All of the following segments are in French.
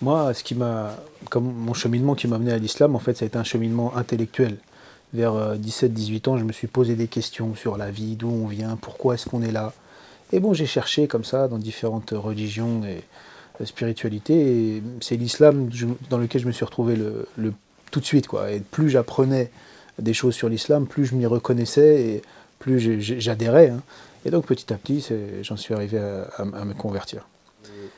Moi, comme mon cheminement qui m'a amené à l'islam, en fait, ça a été un cheminement intellectuel. Vers 17-18 ans, je me suis posé des questions sur la vie, d'où on vient, pourquoi est-ce qu'on est là. Et bon, j'ai cherché comme ça dans différentes religions et spiritualités. Et c'est l'islam dans lequel je me suis retrouvé tout de suite, quoi. Et plus j'apprenais des choses sur l'islam, plus je m'y reconnaissais et plus j'adhérais, hein. Et donc petit à petit, j'en suis arrivé à me convertir.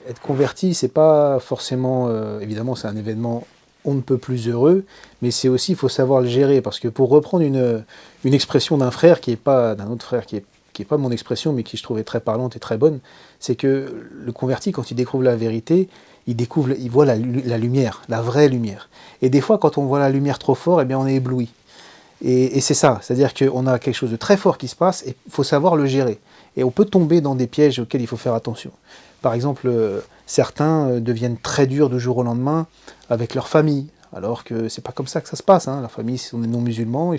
Être converti, c'est pas forcément, évidemment, c'est un événement on ne peut plus heureux, mais c'est aussi, il faut savoir le gérer, parce que pour reprendre une expression d'un frère qui est pas, d'un autre frère qui est pas mon expression, mais qui je trouvais très parlante et très bonne, c'est que le converti, quand il découvre la vérité, il voit la lumière, la vraie lumière. Et des fois, quand on voit la lumière trop fort, eh bien, on est ébloui. Et c'est ça, c'est-à-dire qu'on a quelque chose de très fort qui se passe et il faut savoir le gérer. Et on peut tomber dans des pièges auxquels il faut faire attention. Par exemple, certains deviennent très durs du jour au lendemain avec leur famille, alors que c'est pas comme ça que ça se passe, hein. La famille, si on est non musulman,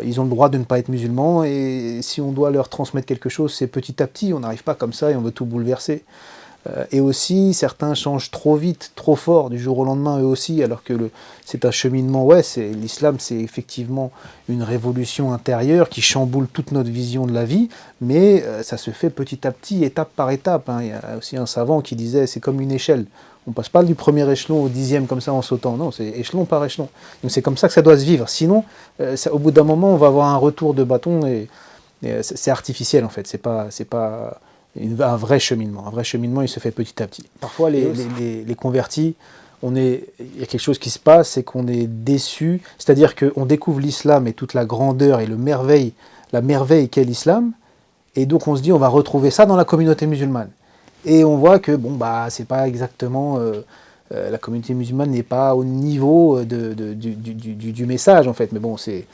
ils ont le droit de ne pas être musulmans, et si on doit leur transmettre quelque chose, c'est petit à petit, on n'arrive pas comme ça et on veut tout bouleverser. Et aussi, certains changent trop vite, trop fort, du jour au lendemain, eux aussi, alors que c'est un cheminement. Ouais, l'islam, c'est effectivement une révolution intérieure qui chamboule toute notre vision de la vie, mais ça se fait petit à petit, étape par étape, hein. Il y a aussi un savant qui disait, c'est comme une échelle. On passe pas du premier échelon au 10e comme ça en sautant, non, c'est échelon par échelon. Donc c'est comme ça que ça doit se vivre. Sinon, au bout d'un moment, on va avoir un retour de bâton et c'est artificiel en fait. C'est pas un vrai cheminement. Un vrai cheminement, il se fait petit à petit. Parfois, les convertis, il y a quelque chose qui se passe, c'est qu'on est déçu. C'est-à-dire qu'on découvre l'islam et toute la grandeur et la merveille qu'est l'islam, et donc on se dit, on va retrouver ça dans la communauté musulmane. Et on voit que, bon, bah, c'est pas exactement... la communauté musulmane n'est pas au niveau du message, en fait. Mais bon, c'est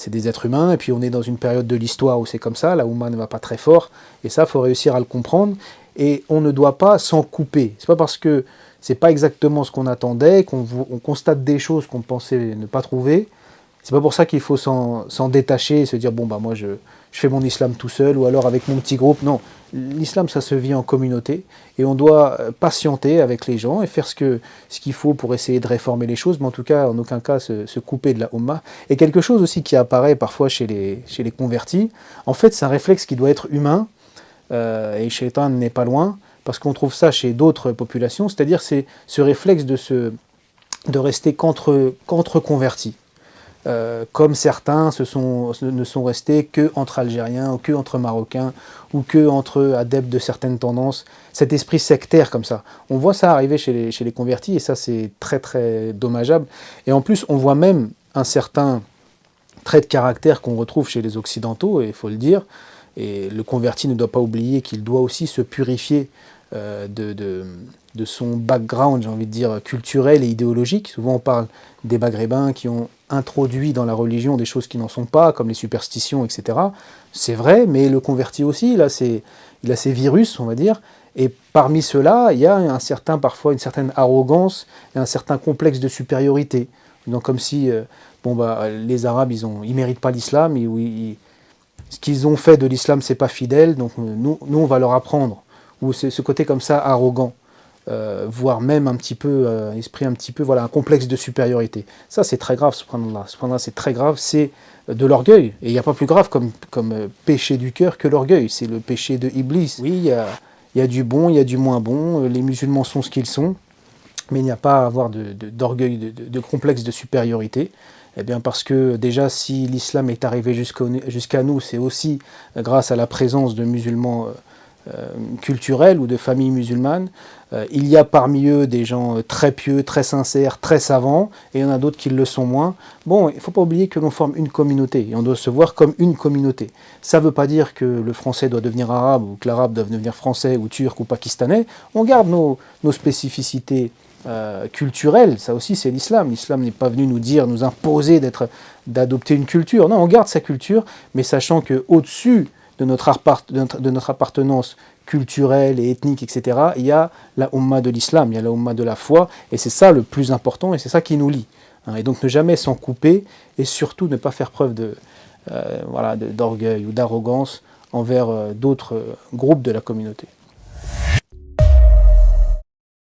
des êtres humains, et puis on est dans une période de l'histoire où c'est comme ça, la Oumma ne va pas très fort, et ça, il faut réussir à le comprendre, et on ne doit pas s'en couper. C'est pas parce que c'est pas exactement ce qu'on attendait, qu'on constate des choses qu'on pensait ne pas trouver, c'est pas pour ça qu'il faut s'en détacher et se dire, bon, bah moi, je fais mon islam tout seul, ou alors avec mon petit groupe. Non, l'islam, ça se vit en communauté, et on doit patienter avec les gens et faire ce qu'il faut pour essayer de réformer les choses, mais en tout cas, en aucun cas, se couper de la Ummah. Et quelque chose aussi qui apparaît parfois chez les convertis, en fait, c'est un réflexe qui doit être humain, et Shaitan n'est pas loin, parce qu'on trouve ça chez d'autres populations, c'est-à-dire c'est ce réflexe de rester qu'entre convertis. Comme certains ne sont restés que entre Algériens, ou que entre Marocains, ou que entre adeptes de certaines tendances. Cet esprit sectaire comme ça. On voit ça arriver chez les convertis, et ça c'est très très dommageable. Et en plus, on voit même un certain trait de caractère qu'on retrouve chez les Occidentaux, et il faut le dire. Et le converti ne doit pas oublier qu'il doit aussi se purifier de son background, j'ai envie de dire, culturel et idéologique. Souvent on parle des Maghrébins qui ont introduit dans la religion des choses qui n'en sont pas, comme les superstitions, etc. C'est vrai, mais le converti aussi, il a ses virus, on va dire, et parmi ceux-là, il y a parfois une certaine arrogance et un certain complexe de supériorité. Donc comme si les Arabes, ils méritent pas l'islam, ce qu'ils ont fait de l'islam, c'est pas fidèle, donc nous on va leur apprendre. Ou c'est ce côté comme ça arrogant, voire même un petit peu, esprit un petit peu, voilà, un complexe de supériorité. Ça c'est très grave, subhanallah. Subhanallah, c'est très grave, c'est de l'orgueil. Et il n'y a pas plus grave comme péché du cœur que l'orgueil, c'est le péché de Iblis. Oui, il y a du bon, il y a du moins bon, les musulmans sont ce qu'ils sont, mais il n'y a pas à avoir d'orgueil, de complexe de supériorité. Eh bien parce que déjà, si l'islam est arrivé jusqu'à nous, c'est aussi grâce à la présence de musulmans culturels ou de familles musulmanes. Il y a parmi eux des gens très pieux, très sincères, très savants, et il y en a d'autres qui le sont moins. Bon, il ne faut pas oublier que l'on forme une communauté, et on doit se voir comme une communauté. Ça ne veut pas dire que le français doit devenir arabe, ou que l'arabe doit devenir français, ou turc, ou pakistanais. On garde nos spécificités culturelle, ça aussi c'est l'islam. L'islam n'est pas venu nous imposer d'adopter une culture. Non, on garde sa culture, mais sachant qu'au-dessus de notre appartenance culturelle et ethnique, etc., il y a la Ummah de l'islam, il y a la Ummah de la foi, et c'est ça le plus important, et c'est ça qui nous lie. Et donc ne jamais s'en couper, et surtout ne pas faire preuve d'orgueil ou d'arrogance envers d'autres groupes de la communauté.